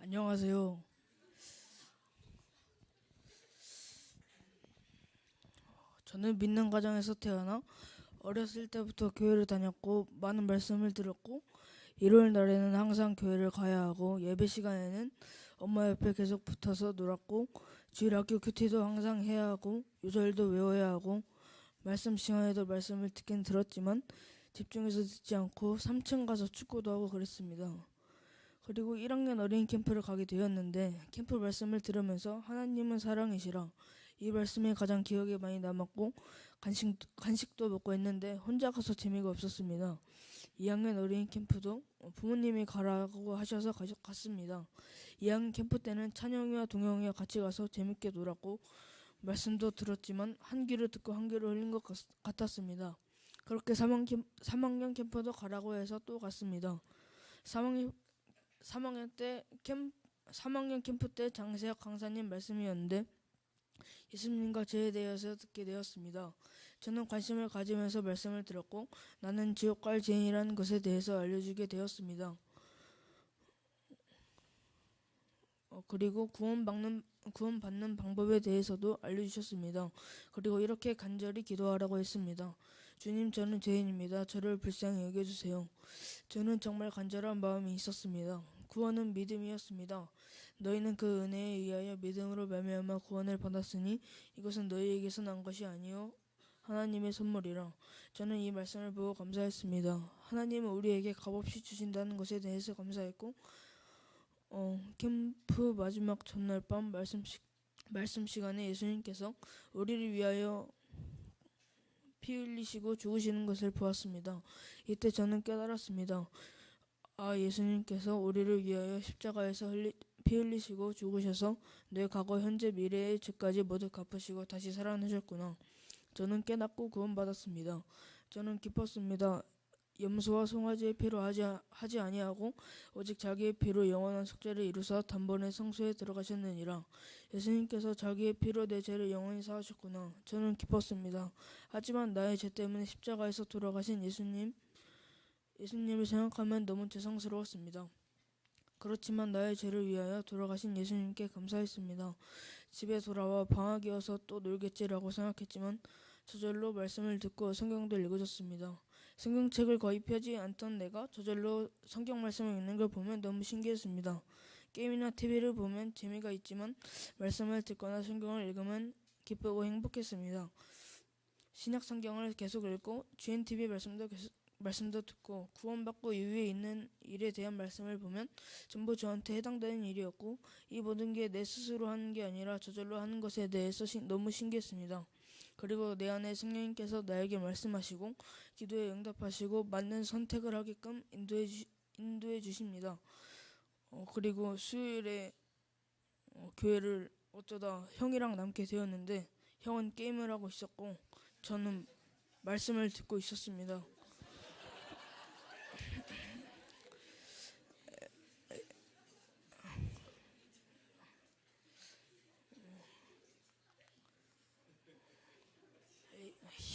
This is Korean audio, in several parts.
안녕하세요. 저는 믿는 가정에서 태어나 어렸을 때부터 교회를 다녔고 많은 말씀을 들었고 일요일 날에는 항상 교회를 가야 하고 예배 시간에는 엄마 옆에 계속 붙어서 놀았고 주일 학교 큐티도 항상 해야 하고 요절도 외워야 하고 말씀 시간에도 말씀을 듣긴 들었지만 집중해서 듣지 않고 3층 가서 축구도 하고 그랬습니다. 그리고 1학년 어린이 캠프를 가게 되었는데 캠프 말씀을 들으면서 하나님은 사랑이시라 이 말씀이 가장 기억에 많이 남았고 간식도 먹고 했는데 혼자 가서 재미가 없었습니다. 2학년 어린이 캠프도 부모님이 가라고 하셔서 갔습니다. 2학년 캠프 때는 찬영이와 동영이와 같이 가서 재밌게 놀았고 말씀도 들었지만 한 귀로 듣고 한 귀로 흘린 것 같았습니다. 그렇게 3학년 캠프도 가라고 해서 또 갔습니다. 3학년 3학년 때 3학년 캠프 때 장세혁 강사님 말씀이었는데 예수님과 죄에 대해서 듣게 되었습니다. 저는 관심을 가지면서 말씀을 들었고 나는 지옥 갈 죄인이라는 것에 대해서 알려주게 되었습니다. 그리고 구원받는 방법에 대해서도 알려주셨습니다. 그리고 이렇게 간절히 기도하라고 했습니다. 주님, 저는 죄인입니다. 저를 불쌍히 여겨주세요. 저는 정말 간절한 마음이 있었습니다. 구원은 믿음이었습니다. 너희는 그 은혜에 의하여 믿음으로 말미암아 구원을 받았으니 이것은 너희에게서 난 것이 아니요 하나님의 선물이라. 저는 이 말씀을 보고 감사했습니다. 하나님은 우리에게 값없이 주신다는 것에 대해서 감사했고 캠프 마지막 전날 밤 말씀 시간에 예수님께서 우리를 위하여 피 흘리시고 죽으시는 것을 보았습니다. 이때 저는 깨달았습니다. 예수님께서 우리를 위하여 십자가에서 피 흘리시고 죽으셔서 내 과거, 현재, 미래의 죄까지 모두 갚으시고 다시 살아나셨구나. 저는 깨닫고 구원받았습니다. 저는 기뻤습니다. 염소와 송아지의 피로 하지 아니하고 오직 자기의 피로 영원한 속죄를 이루사 단번에 성소에 들어가셨느니라. 예수님께서 자기의 피로 내 죄를 영원히 사하셨구나. 저는 기뻤습니다. 하지만 나의 죄 때문에 십자가에서 돌아가신 예수님을 생각하면 너무 죄송스러웠습니다. 그렇지만 나의 죄를 위하여 돌아가신 예수님께 감사했습니다. 집에 돌아와 방학이어서 또 놀겠지라고 생각했지만 저절로 말씀을 듣고 성경도 읽어줬습니다. 성경책을 거의 펴지 않던 내가 저절로 성경 말씀을 읽는 걸 보면 너무 신기했습니다. 게임이나 TV를 보면 재미가 있지만 말씀을 듣거나 성경을 읽으면 기쁘고 행복했습니다. 신약 성경을 계속 읽고 GNTV 말씀도 듣고 구원받고 이후에 있는 일에 대한 말씀을 보면 전부 저한테 해당되는 일이었고 이 모든 게 내 스스로 하는 게 아니라 저절로 하는 것에 대해서 너무 신기했습니다. 그리고 내 안에 성령님께서 나에게 말씀하시고 기도에 응답하시고 맞는 선택을 하게끔 인도해 주십니다. 그리고 수요일에 교회를 어쩌다 형이랑 남게 되었는데 형은 게임을 하고 있었고 저는 말씀을 듣고 있었습니다.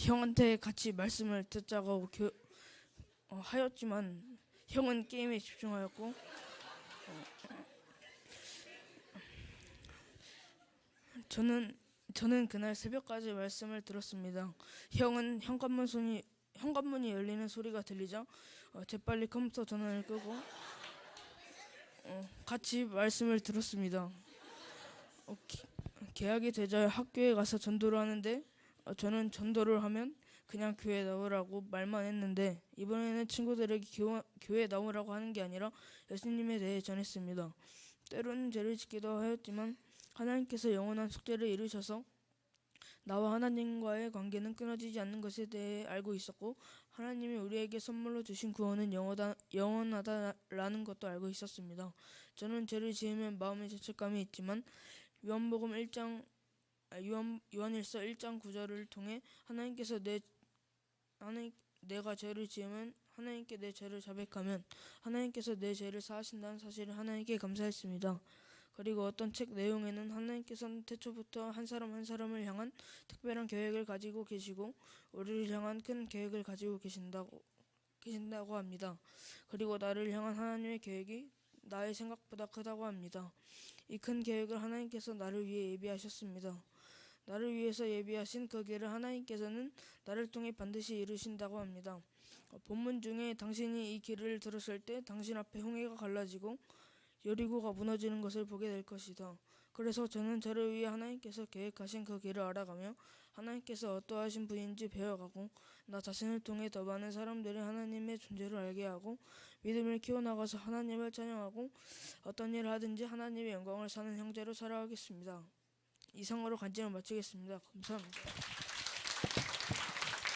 형한테 같이 말씀을 듣자고 하였지만 형은 게임에 집중하였고 저는 그날 새벽까지 말씀을 들었습니다. 형은 현관문이 열리는 소리가 들리자 재빨리 컴퓨터 전원을 끄고 같이 말씀을 들었습니다. 개학이 되자 학교에 가서 전도를 하는데 저는 전도를 하면 그냥 교회 나오라고 말만 했는데 이번에는 친구들에게 교회 나오라고 하는 게 아니라 예수님에 대해 전했습니다. 때로는 죄를 짓기도 하였지만 하나님께서 영원한 속죄를 이루셔서 나와 하나님과의 관계는 끊어지지 않는 것에 대해 알고 있었고 하나님이 우리에게 선물로 주신 구원은 영원하다라는 것도 알고 있었습니다. 저는 죄를 지으면 마음의 죄책감이 있지만 요한일서 1장 9절을 통해 내가 죄를 지으면 하나님께 내 죄를 자백하면 하나님께서 내 죄를 사하신다는 사실을 하나님께 감사했습니다. 그리고 어떤 책 내용에는 하나님께서는 태초부터 한 사람 한 사람을 향한 특별한 계획을 가지고 계시고 우리를 향한 큰 계획을 가지고 계신다고 합니다. 그리고 나를 향한 하나님의 계획이 나의 생각보다 크다고 합니다. 이 큰 계획을 하나님께서 나를 위해 예비하셨습니다. 나를 위해서 예비하신 그 길을 하나님께서는 나를 통해 반드시 이루신다고 합니다. 본문 중에 당신이 이 길을 들었을 때 당신 앞에 홍해가 갈라지고 여리고가 무너지는 것을 보게 될 것이다. 그래서 저는 저를 위해 하나님께서 계획하신 그 길을 알아가며 하나님께서 어떠하신 분인지 배워가고 나 자신을 통해 더 많은 사람들이 하나님의 존재를 알게 하고 믿음을 키워나가서 하나님을 찬양하고 어떤 일을 하든지 하나님의 영광을 사는 형제로 살아가겠습니다. 이상으로 간증을 마치겠습니다. 감사합니다.